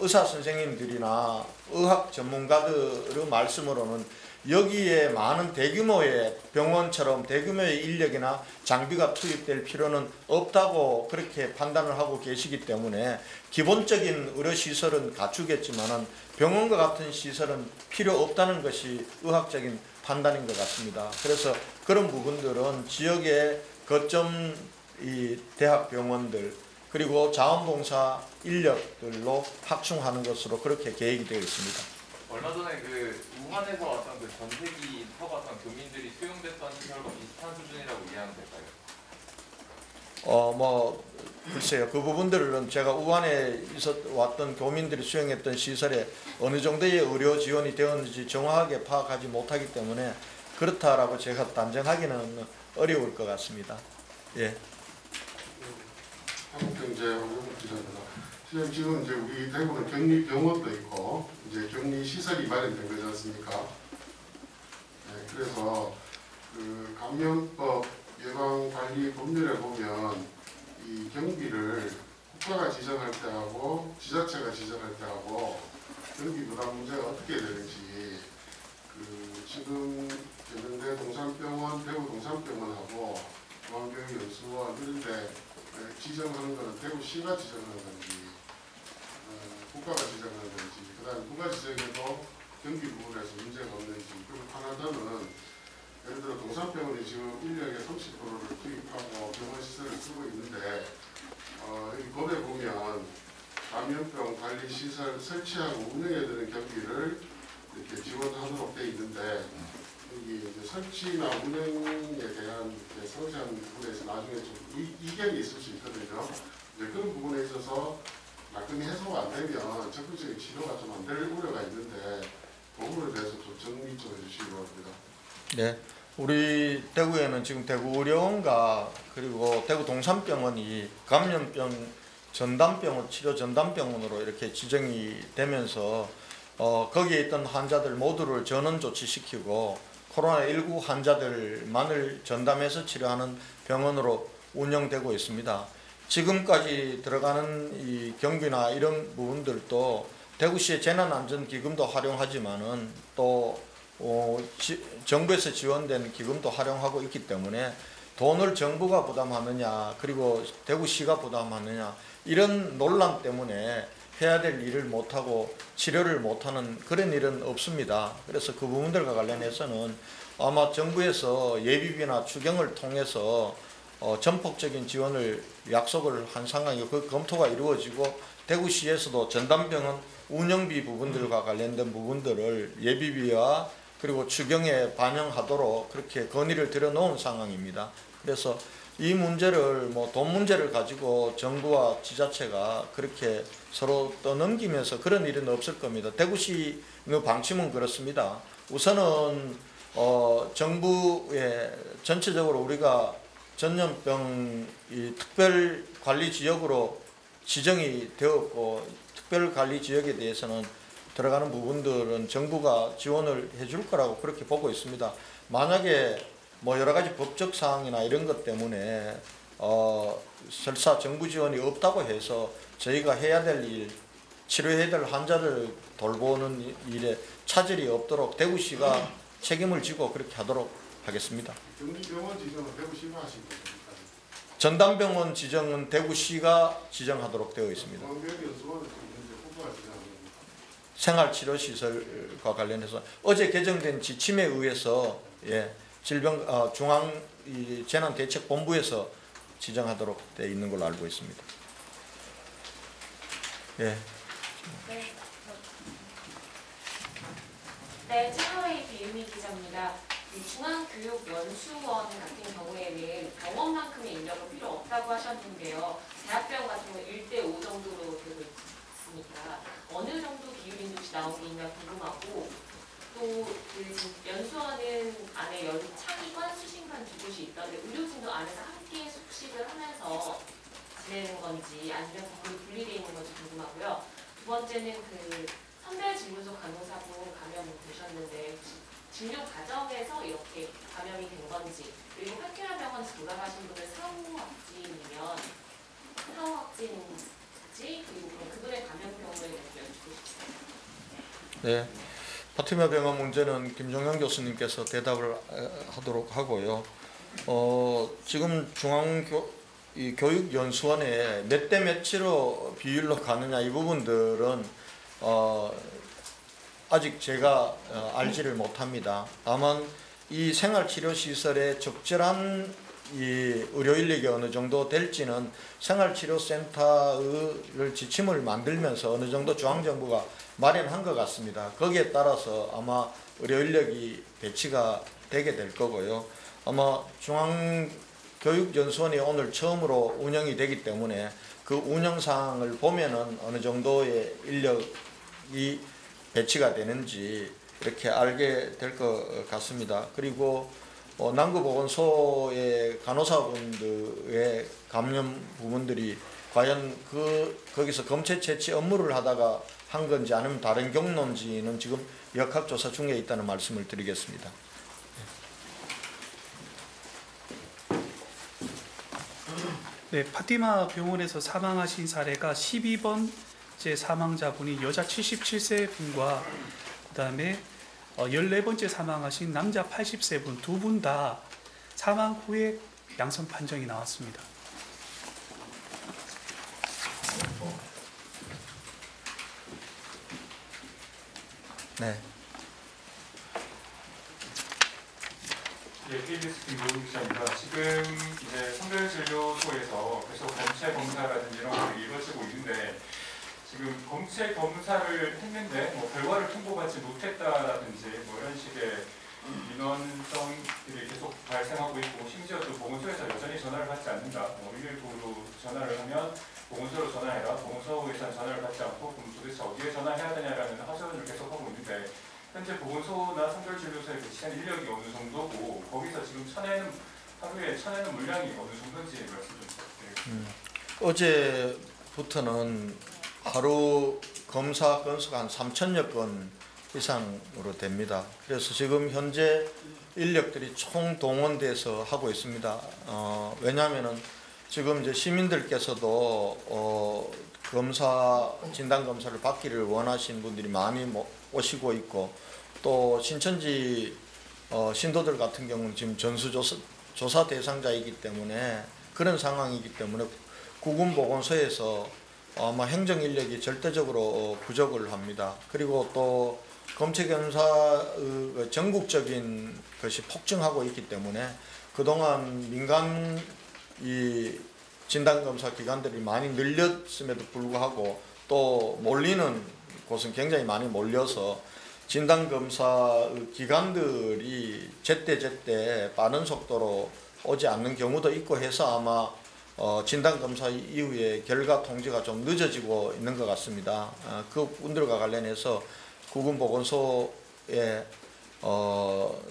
의사 선생님들이나 의학 전문가들의 말씀으로는 여기에 많은 대규모의 병원처럼 대규모의 인력이나 장비가 투입될 필요는 없다고 그렇게 판단을 하고 계시기 때문에 기본적인 의료시설은 갖추겠지만은 병원과 같은 시설은 필요 없다는 것이 의학적인 판단인 것 같습니다. 그래서 그런 부분들은 지역의 거점 이 대학병원들 그리고 자원봉사 인력들로 확충하는 것으로 그렇게 계획이 되어 있습니다. 얼마 전에 그 우한에서 왔던 그 전세기 타고 왔던 교민들이 수용됐던 시설과 비슷한 수준이라고 이해하면 될까요? 글쎄요. 그 부분들은 제가 우한에 왔던 교민들이 수용했던 시설에 어느 정도의 의료 지원이 되었는지 정확하게 파악하지 못하기 때문에 그렇다라고 제가 단정하기는 어려울 것 같습니다. 예. 한국경제 황정국 기자입니다. 지금 이제 우리 대구는 격리 병원도 있고 이제 격리 시설이 마련된 거지 않습니까? 네, 그래서 그 감염법 예방관리 법률에 보면 이 경비를 국가가 지정할 때하고 지자체가 지정할 때하고 경비 부담 문제가 어떻게 되는지 그 지금 대전대 동산병원, 대구 동산병원하고 중앙교육연수원 이런데 지정하는 것은 대구시가 지정하는 건지 국가가 지정하는 건지 그 다음에 국가 지정에도 경비 부분에서 문제가 없는지 그리고 하나더는 예를 들어 동산병원이 지금 인력의 30%를 투입하고 병원 시설을 쓰고 있는데 여기 법에 보면 감염병 관리 시설 설치하고 운영에 드는 경비를 이렇게 지원하도록 되어 있는데 여기 이제 설치나 운영에 대한 상세한 부분에서 나중에 좀 이견이 있을 수 있거든요. 이제 그런 부분에 있어서 낙근이 해소가 안 되면 적극적인 치료가 좀 안 될 우려가 있는데 그 부분에 대해서 좀 정리 좀 해주시기 바랍니다. 네, 우리 대구에는 지금 대구의료원과 그리고 대구 동산병원이 감염병 전담병원 치료 전담병원으로 이렇게 지정이 되면서 거기에 있던 환자들 모두를 전원 조치시키고 코로나19 환자들만을 전담해서 치료하는 병원으로 운영되고 있습니다. 지금까지 들어가는 이 경비나 이런 부분들도 대구시의 재난안전기금도 활용하지만은 또 정부에서 지원된 기금도 활용하고 있기 때문에 돈을 정부가 부담하느냐 그리고 대구시가 부담하느냐 이런 논란 때문에 해야 될 일을 못하고 치료를 못하는 그런 일은 없습니다. 그래서 그 부분들과 관련해서는 아마 정부에서 예비비나 추경을 통해서 전폭적인 지원을 약속을 한 상황이고 그 검토가 이루어지고 대구시에서도 전담병원 운영비 부분들과 관련된 부분들을 예비비와 그리고 추경에 반영하도록 그렇게 건의를 들여놓은 상황입니다. 그래서 이 문제를 돈 문제를 가지고 정부와 지자체가 그렇게 서로 떠넘기면서 그런 일은 없을 겁니다. 대구시의 방침은 그렇습니다. 우선은 정부의 전체적으로 우리가 전염병 특별관리지역으로 지정이 되었고 특별관리지역에 대해서는 들어가는 부분들은 정부가 지원을 해줄 거라고 그렇게 보고 있습니다. 만약에 여러 가지 법적 사항이나 이런 것 때문에 설사 정부 지원이 없다고 해서 저희가 해야 될 일, 치료해야 될 환자들 돌보는 일에 차질이 없도록 대구시가 책임을 지고 그렇게 하도록 하겠습니다. 격리병원 지정은 대구시가 하신 겁니까? 전담병원 지정은 대구시가 지정하도록 되어 있습니다. 생활치료시설과 관련해서 어제 개정된 지침에 의해서 질병 재난대책본부에서 지정하도록 되어 있는 걸로 알고 있습니다. 예. 네, 채널A 비유미 기자입니다. 중앙교육연수원 같은 경우에는 병원만큼의 인력은 필요 없다고 하셨는데요. 대학병원 같은 경우 1:5 정도로 되고 있으니까 어느 정도 비율인지 나오고 있나 궁금하고 또 지금 연수원은 안에 창의관, 수신관 두 곳이 있던데 의료진도 안에서 함께 숙식을 하면서 지내는 건지 아니면 거의 분리되어 있는 건지 궁금하고요. 두 번째는 그 선별진료소 간호사분 감염 되셨는데 진료 과정에서 이렇게 감염이 된 건지, 그리고 학교와 병원에서 돌아가신 분은 사후 확진인지, 그리고 그분의 감염병에 대해서 여쭙고 싶습니다. 네, 파티마 병원 문제는 김종영 교수님께서 대답을 하도록 하고요. 지금 교육연수원에 몇 대 몇으로 비율로 가느냐 이 부분들은 아직 제가 알지를 못합니다. 다만 이 생활치료시설에 적절한 이 의료 인력이 어느 정도 될지는 생활치료센터를 지침을 만들면서 어느 정도 중앙정부가 마련한 것 같습니다. 거기에 따라서 아마 의료 인력이 배치가 되게 될 거고요. 아마 중앙교육연수원이 오늘 처음으로 운영이 되기 때문에 그 운영상을 보면은 어느 정도의 인력이 배치가 되는지 이렇게 알게 될 것 같습니다. 그리고 남구보건소의 간호사분들의 감염 부분들이 과연 거기서 검체 채취 업무를 하다가 한 건지 아니면 다른 경로인지는 지금 역학조사 중에 있다는 말씀을 드리겠습니다. 네, 파티마 병원에서 사망하신 사례가 12번째 사망자분이 여자 77세 분과 그다음에 14번째 사망하신 남자 80세 분 두 분 다 사망 후에 양성 판정이 나왔습니다. 네. 예, KBS 김도훈 기자입니다. 지금 이제 선별진료소에서 계속 검체 검사라든지 이런 것들이 이루어지고 있는데, 지금 검체 검사를 했는데 뭐 결과를 통보받지 못했다라든지 뭐 이런 식의 민원성들이 계속 발생하고 있고, 심지어 또 보건소에서 여전히 전화를 받지 않는다. 119로 전화를 하면 보건소로 전화해라. 보건소에서는 전화를 받지 않고 그럼 도대체 어디에 전화해야 되냐라는 하소연을 계속하고 있는데, 현재 보건소나 선별진료소에 배치한 인력이 어느 정도고, 거기서 지금 하루에 쳐내는 물량이 어느 정도인지 말씀 좀 부탁드립니다. 어제부터는 하루 검사 건수가 한 3,000여 건 이상으로 됩니다. 그래서 지금 현재 인력들이 총동원돼서 하고 있습니다. 왜냐하면은 지금 이제 시민들께서도 진단 검사를 받기를 원하시는 분들이 많이 오시고 있고, 또 신천지 신도들 같은 경우는 지금 전수조사 대상자이기 때문에 그런 상황이기 때문에 구군보건소에서 아마 행정 인력이 절대적으로 부족을 합니다. 그리고 또 검체검사 전국적인 것이 폭증하고 있기 때문에 그동안 민간 이 진단검사 기관들이 많이 늘렸음에도 불구하고 또 몰리는 곳은 굉장히 많이 몰려서 진단검사 기관들이 제때 빠른 속도로 오지 않는 경우도 있고 해서 아마 진단검사 이후에 결과 통지가 좀 늦어지고 있는 것 같습니다. 그 분들과 관련해서 구군보건소에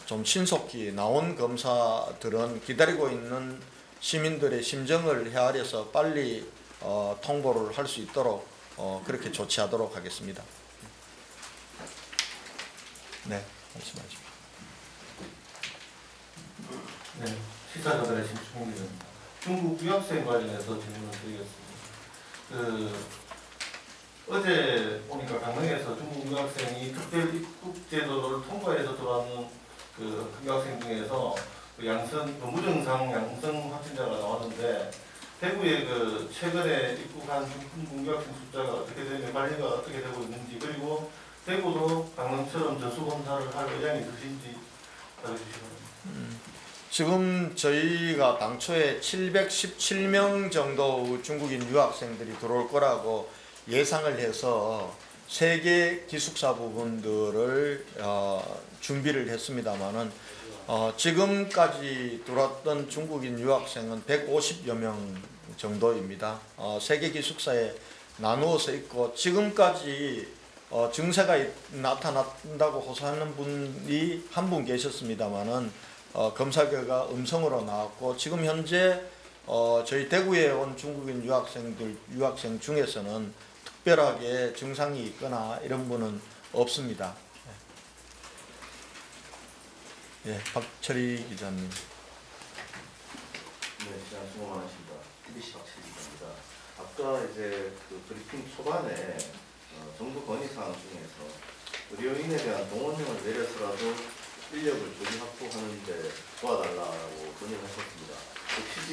좀 신속히 나온 검사들은 기다리고 있는 시민들의 심정을 헤아려서 빨리 통보를 할 수 있도록 그렇게 조치하도록 하겠습니다. 네, 말씀하십시오. 네, 시사자들의 신충입니다. 중국 유학생 관련해서 질문을 드리겠습니다. 어제 보니까 강릉에서 중국 유학생이 특별 입국 제도를 통과해서 들어왔는 그 유학생 중에서 무증상 양성 확진자가 나왔는데, 대구에 최근에 입국한 중국 유학생 숫자가 어떻게 되는지, 관리가 어떻게 되고 있는지, 그리고 대구도 강릉처럼 전수검사를 할 의향이 있으신지 알려주시기 바랍니다. 지금 저희가 당초에 717명 정도 중국인 유학생들이 들어올 거라고 예상을 해서 3개 기숙사 부분들을 준비를 했습니다마는 지금까지 들어왔던 중국인 유학생은 150여 명 정도입니다. 3개 기숙사에 나누어서 있고, 지금까지 증세가 나타난다고 호소하는 분이 한 분 계셨습니다마는 검사 결과 음성으로 나왔고, 지금 현재 저희 대구에 온 중국인 유학생 중에서는 특별하게 증상이 있거나 이런 분은 없습니다. 예, 박철희 기자님. 네, 시장 수고 많으십니다. TBC 박철희 기자입니다. 아까 이제 그 브리핑 초반에 정부 건의사항 중에서 의료인에 대한 동원령을 내려서라도 인력을 조기 확보하는 데 도와달라고 건의를 하셨습니다. 그 취지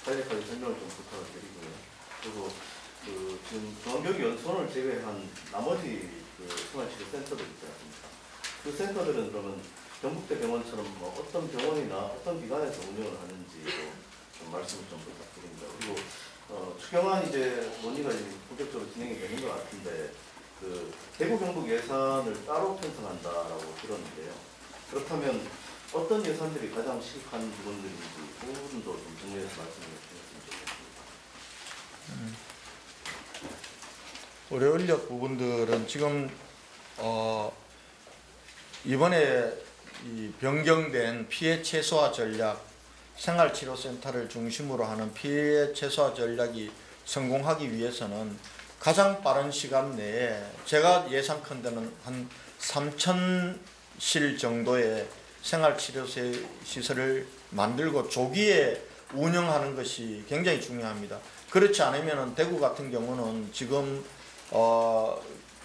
간략하게 설명을 좀 부탁을 드리고요. 그리고 그 지금 중앙교육연수원을 제외한 나머지 그 생활치료 센터들 있지 않습니까? 그 센터들은 그러면 경북대 병원처럼 뭐 어떤 병원이나 어떤 기관에서 운영을 하는지 좀 말씀을 좀 부탁드립니다. 그리고 추경안 이제 논의가 이제 본격적으로 진행이 되는 것 같은데 그 대구 경북 예산을 따로 편성한다라고 들었는데요. 그렇다면 어떤 예산들이 가장 시급한 부분들인지 그 부분도 좀 정리해서 말씀을 주셨으면 좋겠습니다. 의료 인력 부분들은 지금 이번에 이 변경된 피해 최소화 전략, 생활치료센터를 중심으로 하는 피해 최소화 전략이 성공하기 위해서는 가장 빠른 시간 내에 제가 예상컨대는 한 3,000실 정도의 생활치료시설을 만들고 조기에 운영하는 것이 굉장히 중요합니다. 그렇지 않으면 대구 같은 경우는 지금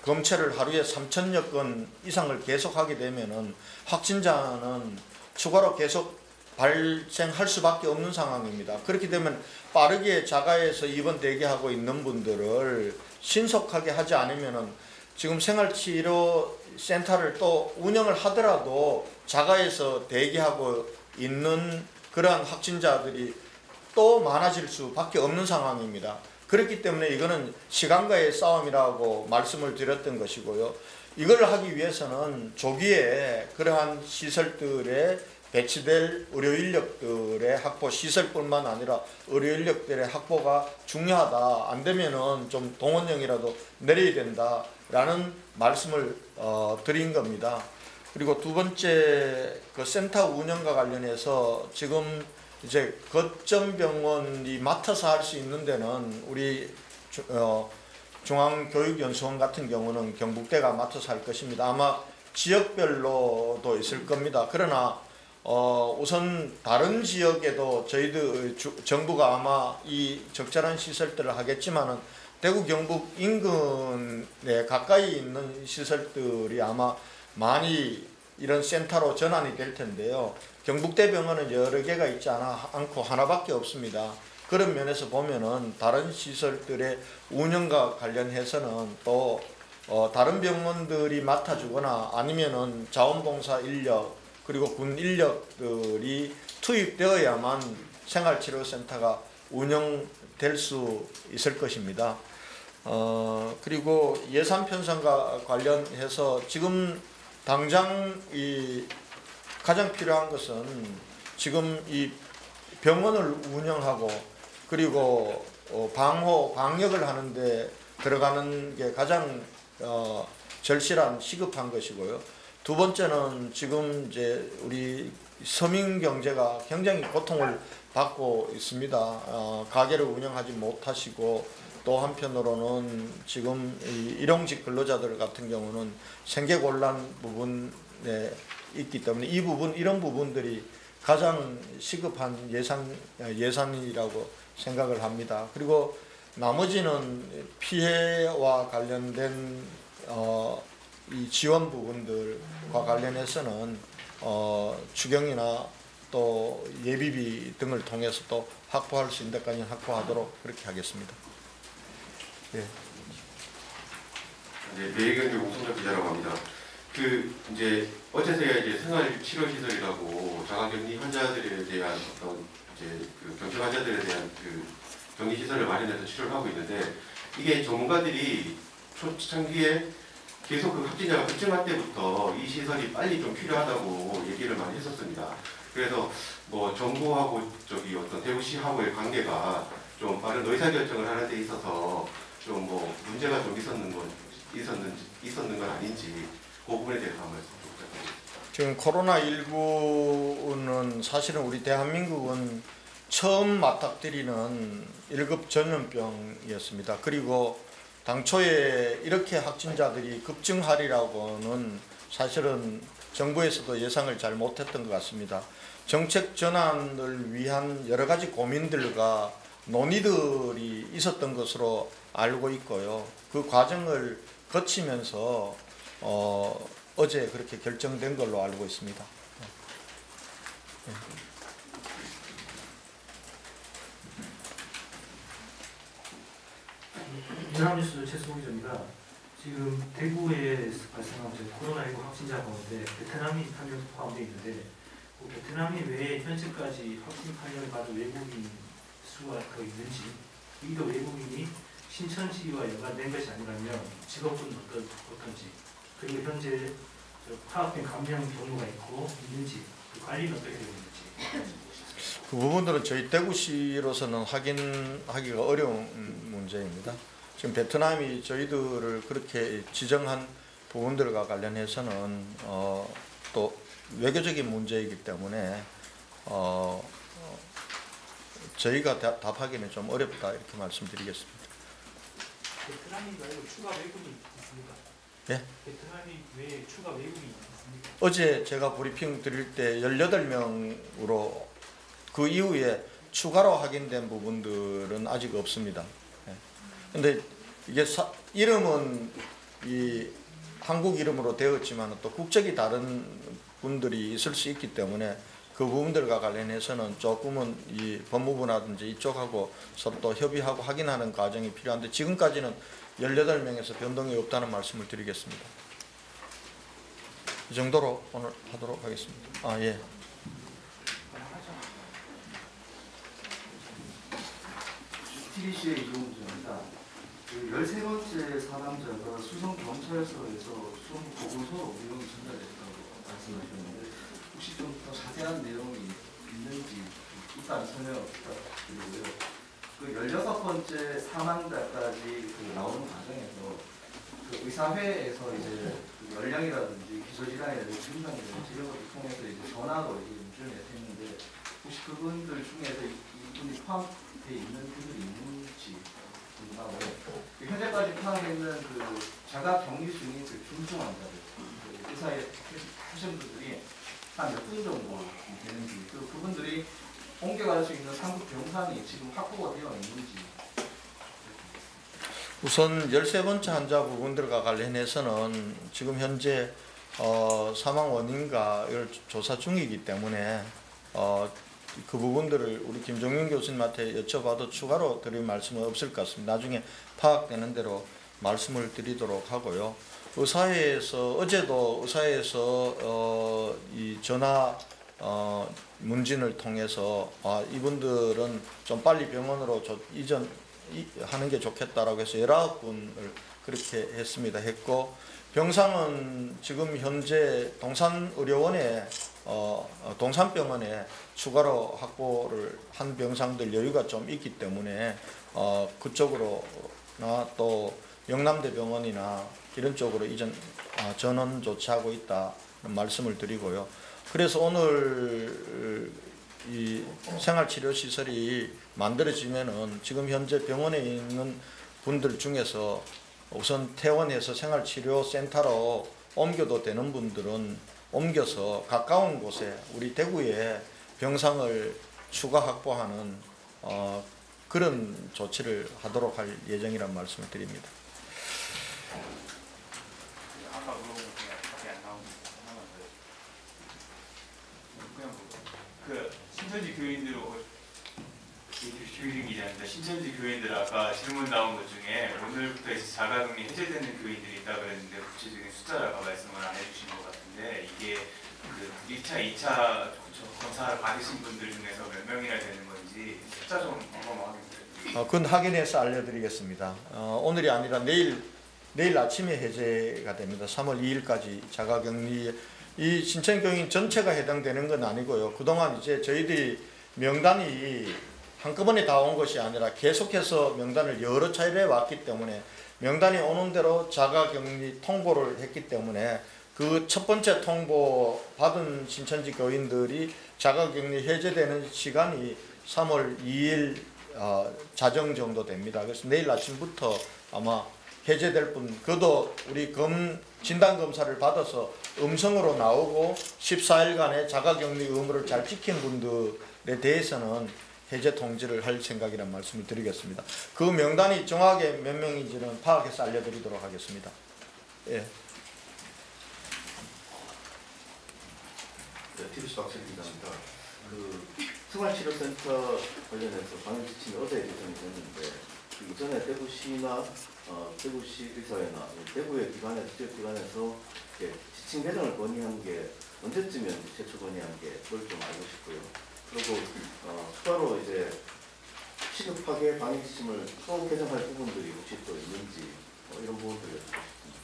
검체를 하루에 3,000여 건 이상을 계속하게 되면은 확진자는 추가로 계속 발생할 수밖에 없는 상황입니다. 그렇게 되면 빠르게 자가에서 입원 대기하고 있는 분들을 신속하게 하지 않으면은 지금 생활치료센터를 또 운영을 하더라도 자가에서 대기하고 있는 그러한 확진자들이 또 많아질 수밖에 없는 상황입니다. 그렇기 때문에 이거는 시간과의 싸움이라고 말씀을 드렸던 것이고요. 이걸 하기 위해서는 조기에 그러한 시설들에 배치될 의료 인력들의 확보, 시설뿐만 아니라 의료 인력들의 확보가 중요하다. 안 되면은 좀 동원령이라도 내려야 된다라는 말씀을 드린 겁니다. 그리고 두 번째 그 센터 운영과 관련해서 지금 이제 거점 병원이 맡아서 할 수 있는 데는 우리 중앙교육연수원 같은 경우는 경북대가 맡아서 할 것입니다. 아마 지역별로도 있을 겁니다. 그러나 우선 다른 지역에도 저희들 정부가 아마 이 적절한 시설들을 하겠지만은 대구 경북 인근에 가까이 있는 시설들이 아마 많이 이런 센터로 전환이 될 텐데요. 경북대병원은 여러 개가 있지 않고 하나밖에 없습니다. 그런 면에서 보면은 다른 시설들의 운영과 관련해서는 또 다른 병원들이 맡아주거나 아니면은 자원봉사 인력 그리고 군 인력들이 투입되어야만 생활치료센터가 운영될 수 있을 것입니다. 그리고 예산 편성과 관련해서 지금 당장 가장 필요한 것은 지금 이 병원을 운영하고 그리고 방역을 하는데 들어가는 게 가장 절실한 시급한 것이고요. 두 번째는 지금 이제 우리 서민 경제가 굉장히 고통을 받고 있습니다. 가게를 운영하지 못하시고 또 한편으로는 지금 일용직 근로자들 같은 경우는 생계곤란 부분에 있기 때문에 이런 부분들이 가장 시급한 예산이라고 생각을 합니다. 그리고 나머지는 피해와 관련된 이 지원 부분들과 관련해서는 추경이나 또 예비비 등을 통해서 또 확보할 수 있는 데까지 확보하도록 그렇게 하겠습니다. 예. 네, 매일경제 오성적 기자라고 합니다. 이제 어제서야 이제 생활치료시설이라고 자가격리 환자들에 대한 어떤 이제 경증 환자들에 대한 격리시설을 마련해서 치료를 하고 있는데 이게 전문가들이 초창기에 계속 확진자가 급증할 때부터 이 시설이 빨리 좀 필요하다고 얘기를 많이 했었습니다. 그래서 뭐 정부하고 어떤 대구시하고의 관계가 좀 빠른 의사결정을 하는 데 있어서 좀 뭐 문제가 좀 있었는 건 아닌지 그 부분에 대해서 한번 부탁드립니다. 지금 코로나19는 사실은 우리 대한민국은 처음 맞닥뜨리는 1급 전염병이었습니다. 그리고 당초에 이렇게 확진자들이 급증하리라고는 사실은 정부에서도 예상을 잘 못했던 것 같습니다. 정책 전환을 위한 여러 가지 고민들과 논의들이 있었던 것으로 알고 있고요. 그 과정을 거치면서 어제 그렇게 결정된 걸로 알고 있습니다. 연합뉴스 최수봉 기자입니다. 지금 대구에 발생한 코로나19 확진자 가운데 베트남인 한 명 포함되어 있는데 그 베트남인 외에 현재까지 확진 판정을 받은 외국인 수가 더 있는지, 이도 외국인이 신천지와 연관된 것이 아니라면 직업은 어떤지, 그리고 현재 파악된 감염 경로가 있는지, 그 관리는 어떻게 되고 있는지. 그 부분들은 저희 대구시로서는 확인하기가 어려운 문제입니다. 지금 베트남이 저희들을 그렇게 지정한 부분들과 관련해서는 또 외교적인 문제이기 때문에 저희가 답하기는 좀 어렵다 이렇게 말씀드리겠습니다. 베트남인 말고 추가 외국인이 있습니까? 예? 베트남인 외에 추가 외국인이 있습니까? 어제 제가 브리핑 드릴 때 18명으로 그 이후에 추가로 확인된 부분들은 아직 없습니다. 근데 이게 이름은 이 한국 이름으로 되었지만 또 국적이 다른 분들이 있을 수 있기 때문에 그 부분들과 관련해서는 조금은 이 법무부라든지 이쪽하고 서로 또 협의하고 확인하는 과정이 필요한데 지금까지는 18명에서 변동이 없다는 말씀을 드리겠습니다. 이 정도로 오늘 하도록 하겠습니다. 예. TBC의 이종주입니다. 13번째 사망자가 수성 경찰서에서 수성 보고서로 내용이 전달됐다고 말씀하셨는데 혹시 좀 더 자세한 내용이 있는지 일단 설명 부탁드리고요. 그 16번째 사망자까지 나오는 과정에서 그 의사회에서 이제 그 연령이라든지 기저질환이라든지 증상이라든지 이런 것을 통해서 이제 전화로 문제를 냈는데 혹시 그분들 중에서 이분이 포함되어 있는 분들이 있는지 궁금하고 현재까지 포함되어 있는 그 자가 격리 중인 그 중증 환자들 그 의사에 하신 분들이 한 몇 분 정도 되는지 그분들이 옮겨갈 수 있는 상급 병상이 지금 확보가 되어 있는지. 우선 13번째 환자 부분들과 관련해서는 지금 현재 사망 원인과를 조사 중이기 때문에 그 부분들을 우리 김종윤 교수님한테 여쭤봐도 추가로 드릴 말씀은 없을 것 같습니다. 나중에 파악되는 대로 말씀을 드리도록 하고요. 의사회에서 어제도 의사회에서 이 전화 문진을 통해서 이분들은 좀 빨리 병원으로 이전하는 게 좋겠다라고 해서 19분을 그렇게 했고 병상은 지금 현재 동산의료원에 동산병원에 추가로 확보를 한 병상들 여유가 좀 있기 때문에 그쪽으로나 또 영남대병원이나 이런 쪽으로 전원 조치하고 있다는 말씀을 드리고요. 그래서 오늘 이 생활치료시설이 만들어지면은 지금 현재 병원에 있는 분들 중에서 우선 퇴원해서 생활치료센터로 옮겨도 되는 분들은 옮겨서 가까운 곳에 우리 대구에 병상을 추가 확보하는 그런 조치를 하도록 할 예정이라는 말씀을 드립니다. 아까 물어본 게 답이 안 나오는 거 하나만 더. 그 신천지 교인들 기자입니다. 신천지 교인들 아까 질문 나온 것 중에 오늘부터 이제 자가격리 해제되는 교인들이 있다 그랬는데 구체적인 숫자를 아까 말씀을 안 해주신 것 같은데 이게 그 1차, 2차 검사를 받으신 분들 중에서 몇 명이나 되는 건지 숫자 좀 어마어마하게 그건 확인해서 알려드리겠습니다. 오늘이 아니라 내일 아침에 해제가 됩니다. 3월 2일까지 자가격리. 이 신천교인 전체가 해당되는 건 아니고요. 그동안 이제 저희들이 명단이 한꺼번에 다 온 것이 아니라 계속해서 명단을 여러 차례 왔기 때문에 명단이 오는 대로 자가격리 통보를 했기 때문에 그 첫 번째 통보 받은 신천지 교인들이 자가격리 해제되는 시간이 3월 2일 자정 정도 됩니다. 그래서 내일 아침부터 아마 해제될 분, 그도 우리 진단검사를 받아서 음성으로 나오고 14일간의 자가격리 의무를 잘 지킨 분들에 대해서는 해제 통지를 할 생각이라는 말씀을 드리겠습니다. 그 명단이 정확하게 몇 명인지는 파악해서 알려드리도록 하겠습니다. 예. 네, TBC 박철 기자입니다. 그 생활치료센터 관련해서 방역 지침이 어제 개정이 됐는데 그 이전에 대구시나 대구시 의사회나 대구의 기관에서 지역기관에서 지침 개정을 건의한 게 언제쯤이었는지 최초 건의한 게 그걸 좀 알고 싶고요. 그리고 추가로 이제 시급하게 방역 지침을 또 개정할 부분들이 혹시 또 있는지 이런 부분들을 여쭙고 싶습니다.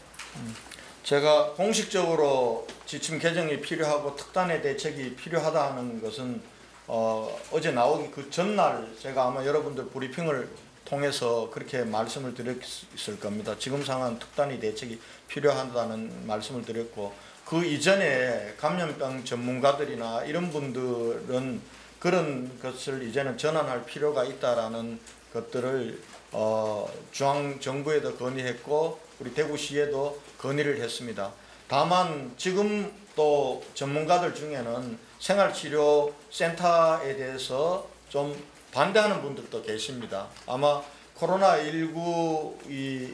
제가 공식적으로 지침 개정이 필요하고 특단의 대책이 필요하다는 것은 어제 나오기 그 전날 제가 아마 여러분들 브리핑을 통해서 그렇게 말씀을 드렸을 겁니다. 지금 상황 특단의 대책이 필요하다는 말씀을 드렸고, 그 이전에 감염병 전문가들이나 이런 분들은 그런 것을 이제는 전환할 필요가 있다라는 것들을 중앙정부에도 건의했고 우리 대구시에도 건의를 했습니다. 다만 지금 또 전문가들 중에는 생활치료센터에 대해서 좀 반대하는 분들도 계십니다. 아마 코로나19 이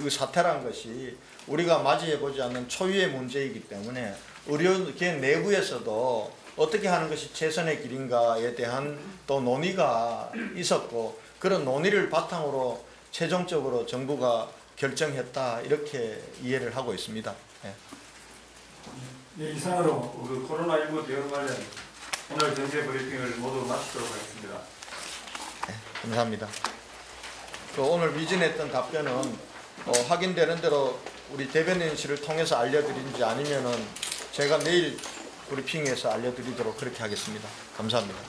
사태란 것이 우리가 맞이해보지 않는 초유의 문제이기 때문에 의료계 내부에서도 어떻게 하는 것이 최선의 길인가에 대한 또 논의가 있었고, 그런 논의를 바탕으로 최종적으로 정부가 결정했다, 이렇게 이해를 하고 있습니다. 네. 네, 이상으로 그 코로나19 대응 관련 오늘 전체 브리핑을 모두 마치도록 하겠습니다. 네, 감사합니다. 오늘 미진했던 답변은 확인되는 대로 우리 대변인실을 통해서 알려드린지 아니면은 제가 내일 브리핑에서 알려드리도록 그렇게 하겠습니다. 감사합니다.